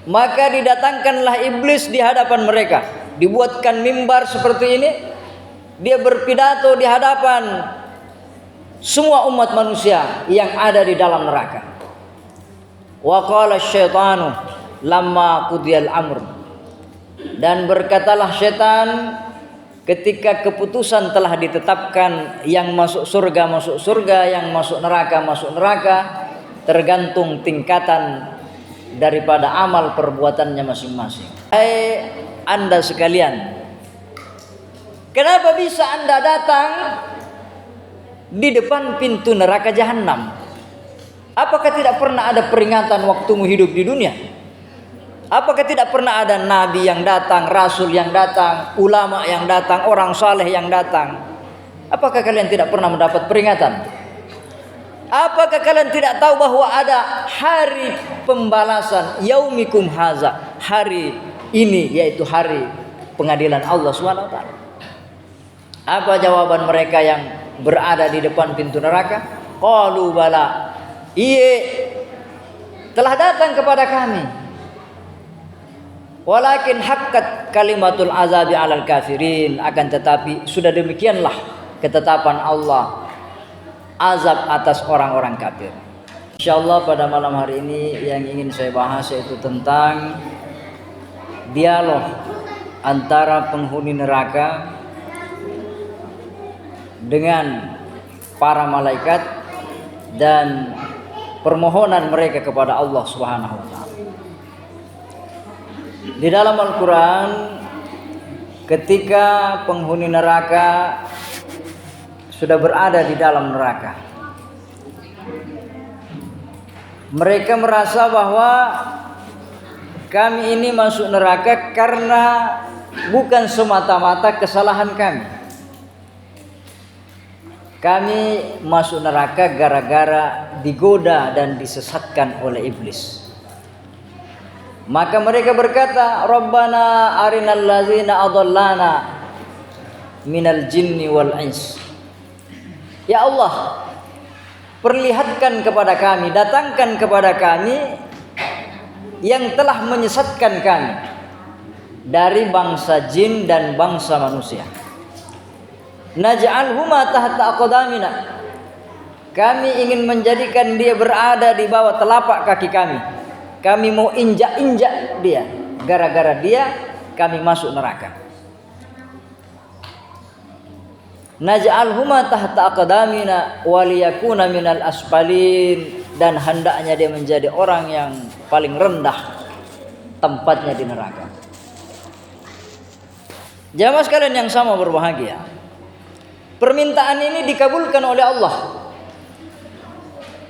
Maka didatangkanlah iblis di hadapan mereka, dibuatkan mimbar seperti ini, dia berpidato di hadapan semua umat manusia yang ada di dalam neraka. Wa qala syaitanu lamma qudiyal amr, dan berkatalah setan ketika keputusan telah ditetapkan, yang masuk surga, yang masuk neraka, tergantung tingkatan daripada amal perbuatannya masing-masing. Hai Anda sekalian, kenapa bisa Anda datang di depan pintu neraka jahanam? Apakah tidak pernah ada peringatan waktumu hidup di dunia? Apakah tidak pernah ada nabi yang datang, rasul yang datang, ulama yang datang, orang saleh yang datang? Apakah kalian tidak pernah mendapat peringatan? Apakah kalian tidak tahu bahwa ada hari pembalasan, yaumikum haza, hari ini, yaitu hari pengadilan Allah SWT? Apa jawaban mereka yang berada di depan pintu neraka? Qalu bala, iya, telah datang kepada kami. Walakin haqqat kalimatul azabi alal kafirin, akan tetapi sudah demikianlah ketetapan Allah, azab atas orang-orang kafir. Insyaallah pada malam hari ini yang ingin saya bahas yaitu tentang dialog antara penghuni neraka dengan para malaikat dan permohonan mereka kepada Allah Subhanahu wa taala. Di dalam Al-Qur'an, ketika penghuni neraka sudah berada di dalam neraka, mereka merasa bahwa kami ini masuk neraka karena bukan semata-mata kesalahan kami. Kami masuk neraka gara-gara digoda dan disesatkan oleh iblis. Maka mereka berkata, Rabbana arinal ladzina adallana minal jinni wal ins. Ya Allah, perlihatkan kepada kami, datangkan kepada kami yang telah menyesatkan kami dari bangsa jin dan bangsa manusia. Naj'alhuma tahta aqdamina, kami ingin menjadikan dia berada di bawah telapak kaki kami. Kami mau injak-injak dia, gara-gara dia kami masuk neraka. Naj'alhuma tahta aqdamina waliyakuna minal asfalin, dan hendaknya dia menjadi orang yang paling rendah tempatnya di neraka. Jamaah sekalian yang sama berbahagia, permintaan ini dikabulkan oleh Allah.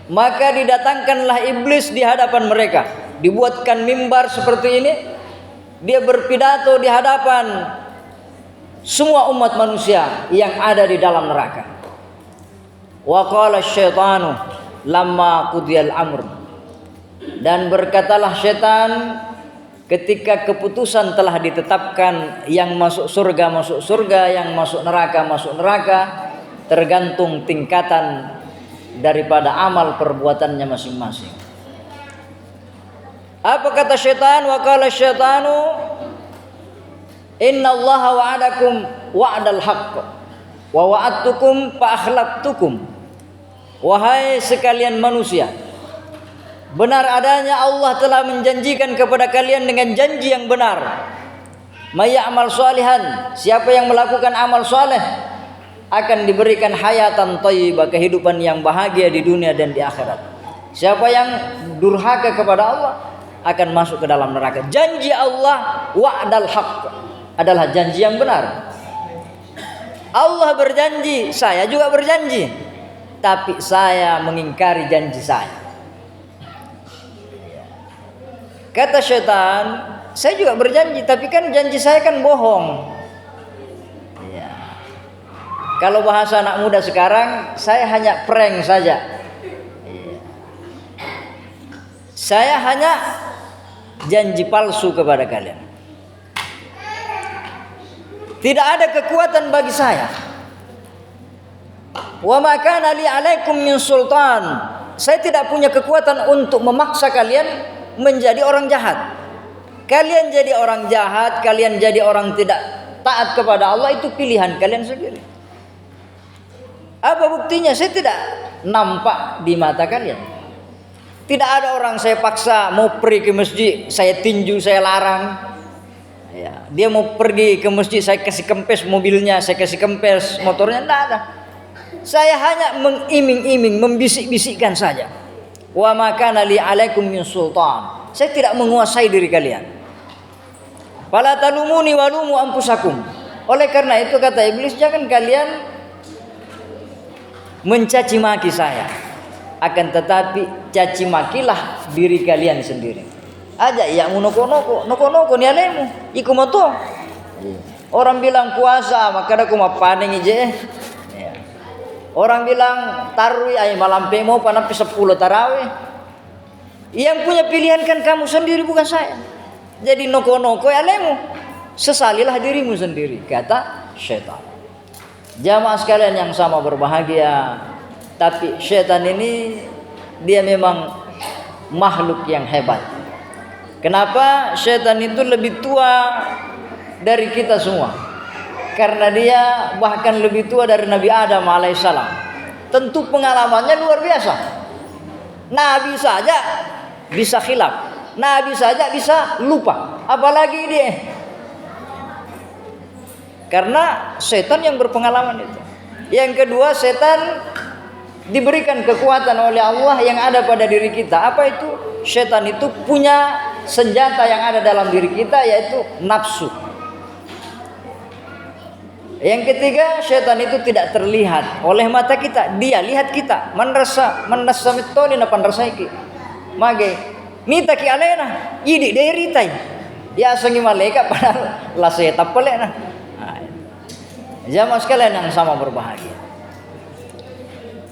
Maka didatangkanlah iblis di hadapan mereka, dibuatkan mimbar seperti ini, dia berpidato di hadapan semua umat manusia yang ada di dalam neraka. Wa qala syaitanu lamma qudiyal amr, dan berkatalah setan ketika keputusan telah ditetapkan, yang masuk surga, yang masuk neraka, tergantung tingkatan daripada amal perbuatannya masing-masing. Apa kata syaitan? Wa qala syaitanu innallaha wa'adakum wa'dal haqq wa wa'adtukum fa akhlaftukum. Wahai sekalian manusia, benar adanya Allah telah menjanjikan kepada kalian dengan janji yang benar. May ya'mal shalihan, siapa yang melakukan amal saleh akan diberikan hayatan thayyibah, kehidupan yang bahagia di dunia dan di akhirat. Siapa yang durhaka kepada Allah akan masuk ke dalam neraka. Janji Allah wa'dal haqq adalah janji yang benar. Allah berjanji, saya juga berjanji, tapi saya mengingkari janji saya. Kata syaitan, saya juga berjanji, tapi kan janji saya kan bohong. Ya. Kalau bahasa anak muda sekarang, saya hanya prank saja. Ya. Saya hanya janji palsu kepada kalian. Tidak ada kekuatan bagi saya. Wa ma kana li 'alaikum min sultan. Saya tidak punya kekuatan untuk memaksa kalian menjadi orang jahat. Kalian jadi orang jahat, kalian jadi orang tidak taat kepada Allah, itu pilihan kalian sendiri. Apa buktinya? Saya tidak nampak di mata kalian. Tidak ada orang saya paksa mau pergi ke masjid, saya tinju, saya larang. Ya, dia mau pergi ke masjid, saya kasih kempes mobilnya, saya kasih kempes motornya, tidak ada. Saya hanya mengiming-iming, membisik-bisikkan saja. Wa ma kana li 'alaikum min sultan. Saya tidak menguasai diri kalian. Fala talumuni walumu anfusakum. Oleh karena itu kata iblis, jangan kalian mencaci maki saya. Akan tetapi caci makilah diri kalian sendiri. Aja ya noko-noko ni alemu iku moto. Orang bilang puasa maka aku mau paning ije. Orang bilang tarwi ay malam pemo panampi 10 tarawih. Yang punya pilihan kan kamu sendiri, bukan saya. Jadi noko-noko alemu, sesalilah dirimu sendiri, kata syaitan. Jamaah sekalian yang sama berbahagia, tapi syaitan ini dia memang makhluk yang hebat. Kenapa? Syaitan itu lebih tua dari kita semua. Karena dia bahkan lebih tua dari Nabi Adam alaihissalam. Tentu pengalamannya luar biasa. Nabi saja bisa khilaf, Nabi saja bisa lupa, apalagi dia. Karena setan yang berpengalaman itu. Yang kedua, setan diberikan kekuatan oleh Allah yang ada pada diri kita. Apa itu? Setan itu punya senjata yang ada dalam diri kita, yaitu nafsu. Yang ketiga, setan itu tidak terlihat oleh mata kita. Dia lihat kita. Man rasa mitoni na panrasaiki. Mage nita ki alena idi deritai. Ya sangi malaikat padahal la setan pelena. Jamaah sekalian yang sama berbahagia.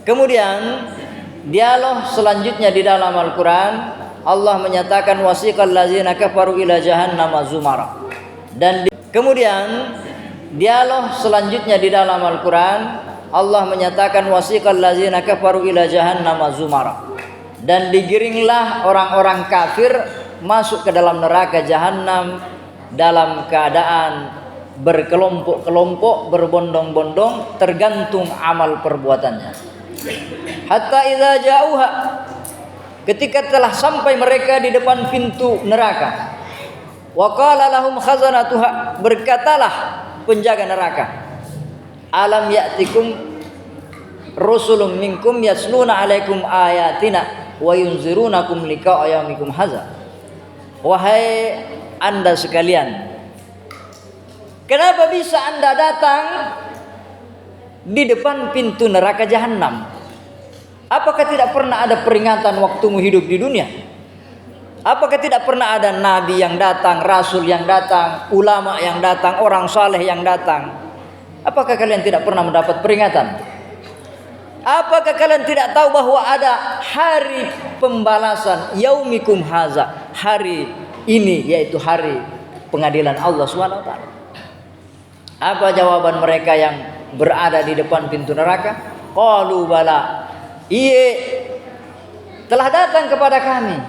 Kemudian dialog selanjutnya di dalam Al-Quran, Allah menyatakan wasiqal ladzina kafaru ila jahannama zumara. Dan kemudian dialog selanjutnya di dalam Al-Quran, Allah menyatakan wasiqal ladzina kafaru ila jahannama zumara. Dan digiringlah orang-orang kafir masuk ke dalam neraka jahanam dalam keadaan berkelompok-kelompok, berbondong-bondong, tergantung amal perbuatannya. Hatta idza ja'uha, ketika telah sampai mereka di depan pintu neraka, wa qala lahum khazanatuha, berkatalah penjaga neraka, alam ya'tikum rusulun minkum yasluna alaikum ayatina wa yunzirunakum liqa'a yaumikum hadza. Wahai Anda sekalian, kenapa bisa Anda datang di depan pintu neraka jahanam? Apakah tidak pernah ada peringatan waktumu hidup di dunia? Apakah tidak pernah ada nabi yang datang, rasul yang datang, ulama yang datang, orang saleh yang datang? Apakah kalian tidak pernah mendapat peringatan? Apakah kalian tidak tahu bahwa ada hari pembalasan, yaumikum haza, hari ini yaitu hari pengadilan Allah SWT? Apa jawaban mereka yang berada di depan pintu neraka? Qalu bala, iya telah datang kepada kami.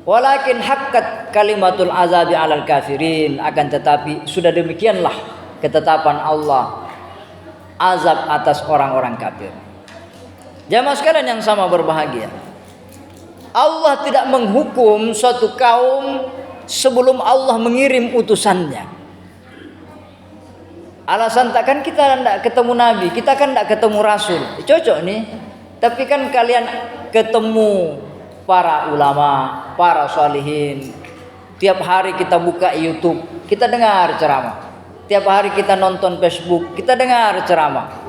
Walakin haqqat kalimatul azabi alal kafirin, akan tetapi sudah demikianlah ketetapan Allah azab atas orang-orang kafir. Jamaah sekalian yang sama berbahagia, Allah tidak menghukum suatu kaum sebelum Allah mengirim utusannya. Alasan takkan kita tidak ketemu nabi, kita kan tidak ketemu rasul, cocok nih. Tapi kan kalian ketemu para ulama, para salihin. Tiap hari kita buka YouTube, kita dengar ceramah. Tiap hari kita nonton Facebook, kita dengar ceramah.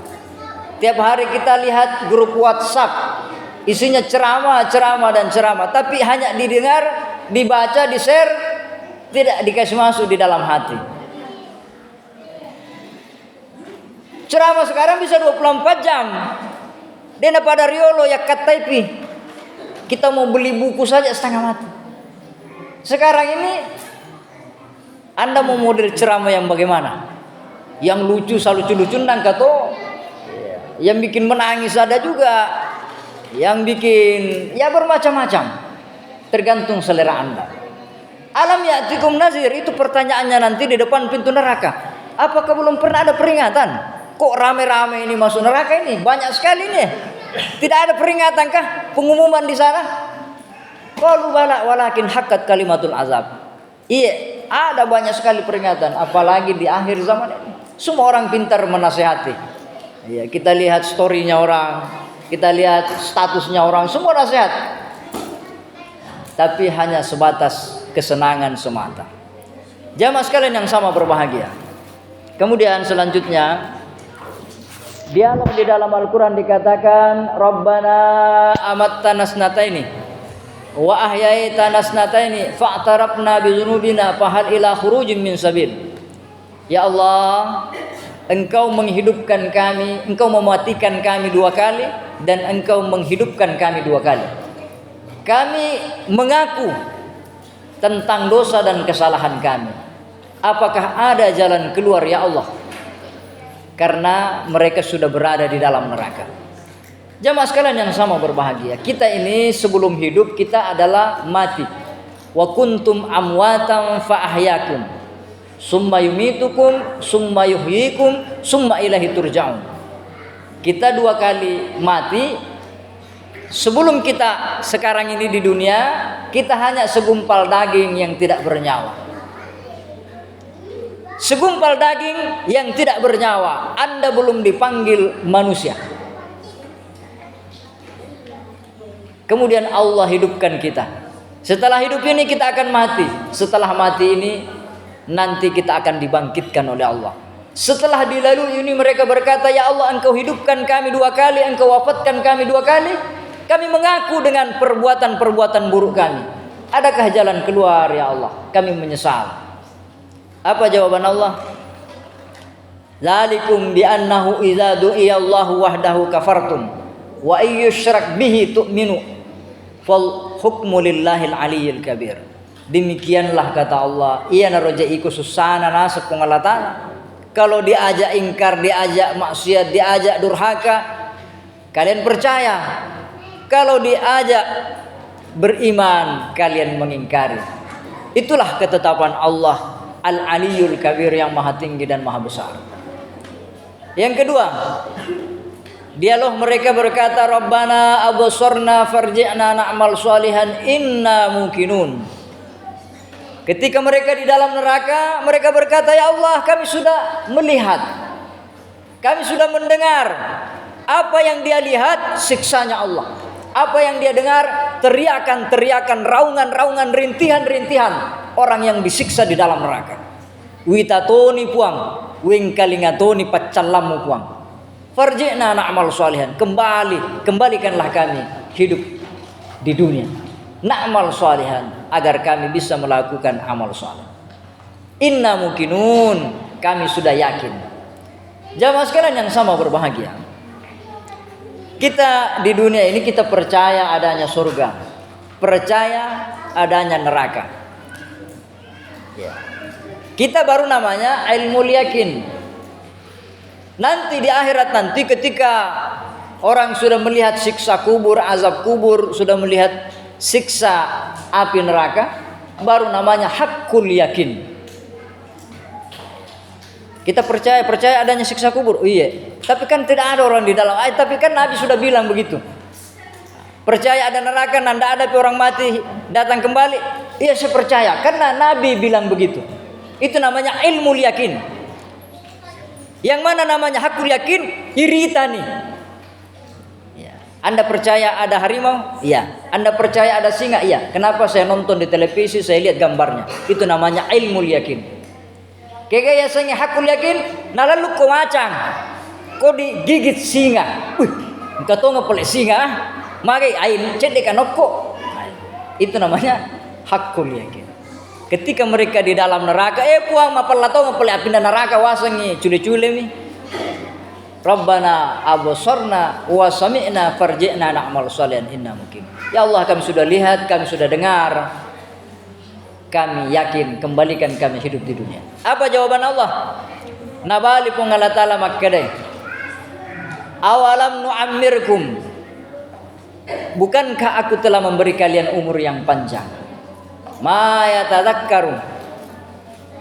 Tiap hari kita lihat grup WhatsApp, isinya ceramah dan ceramah. Tapi hanya didengar, dibaca, di-share, tidak dikasih masuk di dalam hati. Ceramah sekarang bisa 24 jam. Dena pada riolo ya kataipi. Kita mau beli buku saja setengah mati. Sekarang ini Anda mau model ceramah yang bagaimana? Yang lucu, salucu-lucu nang kato. Yang bikin menangis ada juga. Yang bikin ya bermacam-macam. Tergantung selera Anda. Alam ya'tikum nazir, itu pertanyaannya nanti di depan pintu neraka. Apakah belum pernah ada peringatan? Kok rame-rame ini masuk neraka ini? Banyak sekali nih. Tidak ada peringatankah? Pengumuman di sana? Qalu bala walakin haqqat kalimatul azab. Iya, ada banyak sekali peringatan, apalagi di akhir zaman ini. Semua orang pintar menasehati. Iya, kita lihat story-nya orang, kita lihat statusnya orang, semua nasihat. Tapi hanya sebatas kesenangan semata. Jamaah sekalian yang sama berbahagia. Kemudian selanjutnya, dialog di dalam Al-Quran dikatakan, Rabbana amattana snataini wa ahyaitana snataini fa'tarafna bizunubina fahal ila khurujin min sabil. Ya Allah, Engkau menghidupkan kami, Engkau mematikan kami 2 kali, dan Engkau menghidupkan kami 2 kali. Kami mengaku tentang dosa dan kesalahan kami. Apakah ada jalan keluar ya Allah? Karena mereka sudah berada di dalam neraka. Jamaah sekalian yang sama berbahagia, kita ini sebelum hidup kita adalah mati. Wa kuntum amwatan fa ahyakum summa yumitukum summa yuhyikum summa ilaihi turja'un. Kita 2 kali mati. Sebelum kita sekarang ini di dunia, kita hanya segumpal daging yang tidak bernyawa. Segumpal daging yang tidak bernyawa. Anda belum dipanggil manusia. Kemudian Allah hidupkan kita. Setelah hidup ini kita akan mati. Setelah mati ini nanti kita akan dibangkitkan oleh Allah. Setelah dilalui ini mereka berkata, ya Allah, Engkau hidupkan kami 2 kali, Engkau wafatkan kami 2 kali. Kami mengaku dengan perbuatan-perbuatan buruk kami. Adakah jalan keluar ya Allah? Kami menyesal. Apa jawaban Allah? Zalikum bi annahu idza du'iya Allahu wahdahu kafartum wa ayyushrak bihi tu'minu fal hukmu lillahil aliyyil kabir. Demikianlah kata Allah, iya narojaiku susana nasab pengalatan. Kalau diajak ingkar, diajak maksiat, diajak durhaka, kalian percaya. Kalau diajak beriman, kalian mengingkari. Itulah ketetapan Allah Al-Aliyyul Kabir, yang maha tinggi dan maha besar. Yang kedua, dialog mereka berkata, Rabbana absarna farji'na na'mal shalihan inna muqinun. Ketika mereka di dalam neraka, mereka berkata, ya Allah, kami sudah melihat, kami sudah mendengar. Apa yang dia lihat? Siksanya Allah. Apa yang dia dengar? Teriakan-teriakan, raungan-raungan, rintihan-rintihan orang yang disiksa di dalam neraka. Witatoni puang, wingkalingatoni pacalamu puang. Farji'na na'mal shalihan. Kembalikanlah kami hidup di dunia. Na'mal shalihan, agar kami bisa melakukan amal saleh. Inna muqinun, kami sudah yakin. Jamaah sekalian yang sama berbahagia. Kita di dunia ini kita percaya adanya surga, percaya adanya neraka. Kita baru namanya ilmu yakin. Nanti di akhirat nanti ketika orang sudah melihat siksa kubur, azab kubur, sudah melihat siksa api neraka, baru namanya hakul yakin. Kita percaya adanya siksa kubur. Oh iya, tapi kan tidak ada orang di dalam. Tapi kan Nabi sudah bilang begitu. Percaya ada neraka, nanda ada orang mati datang kembali. Iya, saya percaya karena Nabi bilang begitu. Itu namanya ilmu yakin. Yang mana namanya hakul yakin? Iritani. Anda percaya ada harimau? Iya. Anda percaya ada singa? Iya. Kenapa? Saya nonton di televisi, saya lihat gambarnya. Itu namanya ilmu yakin. Kaya saya hakul yakin, nalalu ko macang, ko digigit singa. Engkau tahu ngepelek singa? Magai ain cedek anokko. Itu namanya hakul yakin. Ketika mereka di dalam neraka, puang mapala tahu ngepelek apinda neraka wasangi cule-cule mi. Rabbana absarna wa sami'na farji'na na'mal shalihan inna muqin. Ya Allah, kami sudah lihat, kami sudah dengar. Kami yakin, kembalikan kami hidup di dunia. Apa jawaban Allah? Nabali pun Allah Ta'ala makkadai. Awalam nu'ammirkum. Bukankah aku telah memberi kalian umur yang panjang? Ma yatadzakkaru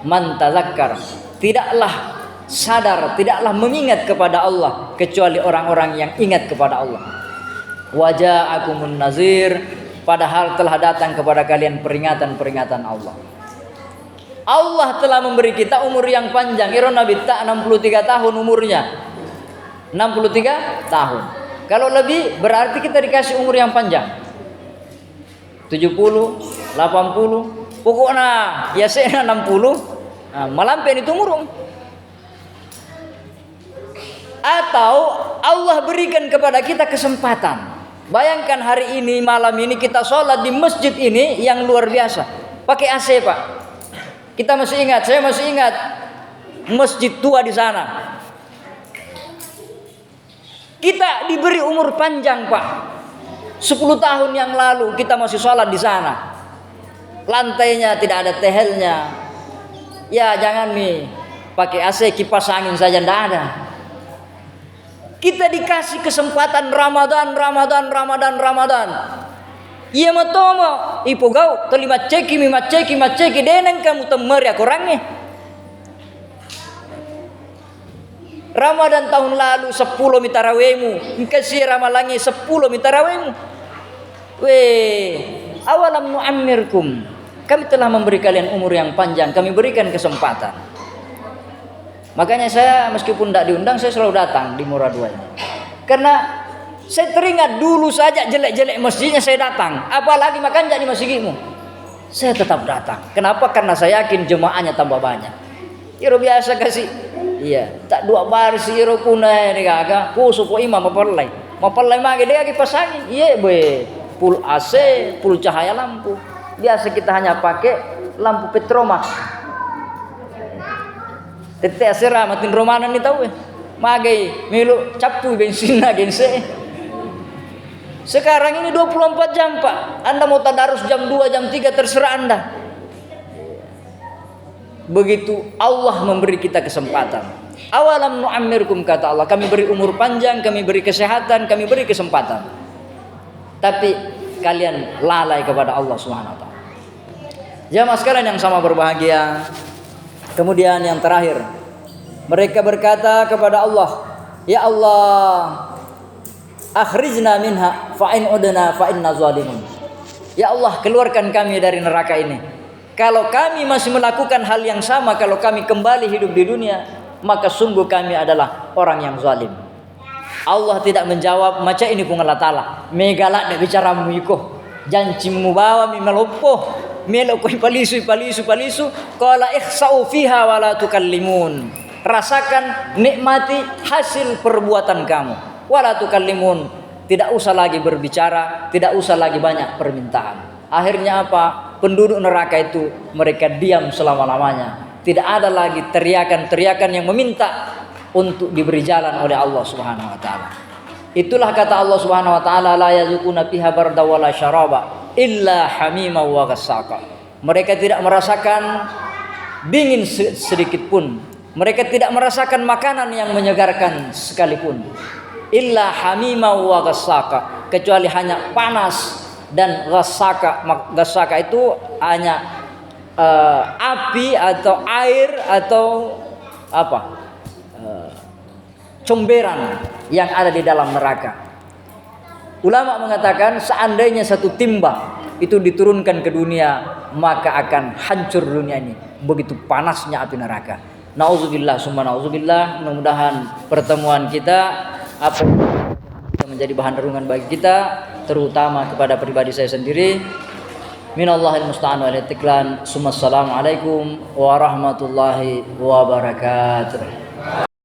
man tazakkar. Tidaklah sadar, tidaklah mengingat kepada Allah kecuali orang-orang yang ingat kepada Allah. Waja'akumun nazir, padahal telah datang kepada kalian peringatan-peringatan Allah. Allah telah memberi kita umur yang panjang. Iro Nabi tak 63 tahun umurnya. 63 tahun. Kalau lebih berarti kita dikasih umur yang panjang. 70, 80, pokoknya ya saya 60, malampian itu umur. Atau Allah berikan kepada kita kesempatan. Bayangkan hari ini, malam ini kita sholat di masjid ini yang luar biasa. Pakai AC, Pak. Kita masih ingat, saya masih ingat masjid tua di sana. Kita diberi umur panjang, Pak. 10 tahun yang lalu kita masih sholat di sana. Lantainya tidak ada tehelnya. Ya jangan nih pakai AC, kipas angin saja tidak ada. Kita dikasih kesempatan Ramadan. Iya matomo ipogau terlima ceki deneng kamu temeri aku orangnya. Ramadan tahun lalu 10 mitarawemu, kasih ramalangi 10 mitarawemu. Awalam nu'ammirkum. Kami telah memberi kalian umur yang panjang, kami berikan kesempatan. Makanya saya meskipun tidak diundang, saya selalu datang di Murah 2 ini. Karena saya teringat dulu saja jelek-jelek masjidnya saya datang. Apalagi makan jadi masjidmu. Saya tetap datang. Kenapa? Karena saya yakin jemaahnya tambah banyak. Iro biasa kasih. Iya, tak 2 baris iro punai ni kagak. Supo imam mapalai mage dia kipas angin. Iya be. Full AC, full cahaya lampu. Biasa kita hanya pakai lampu Petromax. Tete asera matin romanan ni tahu mage melu capu bensin agense. Sekarang ini 24 jam, Pak. Anda mau tadarus jam 2, jam 3 terserah Anda. Begitu Allah memberi kita kesempatan. Awalam nu'ammirkum, kata Allah, kami beri umur panjang, kami beri kesehatan, kami beri kesempatan. Tapi kalian lalai kepada Allah Subhanahu wa taala. Jamaah sekalian yang sama berbahagia. Kemudian yang terakhir, mereka berkata kepada Allah, ya Allah, akhrijna minha fa in udna fa inna zalimun. Ya Allah, keluarkan kami dari neraka ini. Kalau kami masih melakukan hal yang sama, kalau kami kembali hidup di dunia, maka sungguh kami adalah orang yang zalim. Allah tidak menjawab macam ini pun Allah Ta'ala. Megalak dak bicara muiko. Janjimu bawa mi melopo. Melokoi palisu. Qala ikhsa'u fiha wa la tukallimun. Rasakan, nikmati hasil perbuatan kamu. Wa la tukallimun. Tidak usah lagi berbicara, tidak usah lagi banyak permintaan. Akhirnya apa? Penduduk neraka itu mereka diam selama-lamanya. Tidak ada lagi teriakan-teriakan yang meminta untuk diberi jalan oleh Allah Subhanahu wa taala. Itulah kata Allah Subhanahu wa taala, la yazukuna fiha barda wala syaraba illa hamima wa ghassaka. Mereka tidak merasakan dingin sedikit pun. Mereka tidak merasakan makanan yang menyegarkan sekalipun. Illa hamima wa ghassaka, kecuali hanya panas dan ghassaka. Ghassaka itu hanya api atau air atau apa? Comberan yang ada di dalam neraka. Ulama mengatakan seandainya satu timba itu diturunkan ke dunia, maka akan hancur dunia ini. Begitu panasnya api neraka. Nauzubillah summa nauzubillah. Mudah-mudahan pertemuan kita apa yang menjadi bahan renungan bagi kita, terutama kepada pribadi saya sendiri. Minallahil musta'an wal istiqlan. Assalamualaikum warahmatullahi wabarakatuh.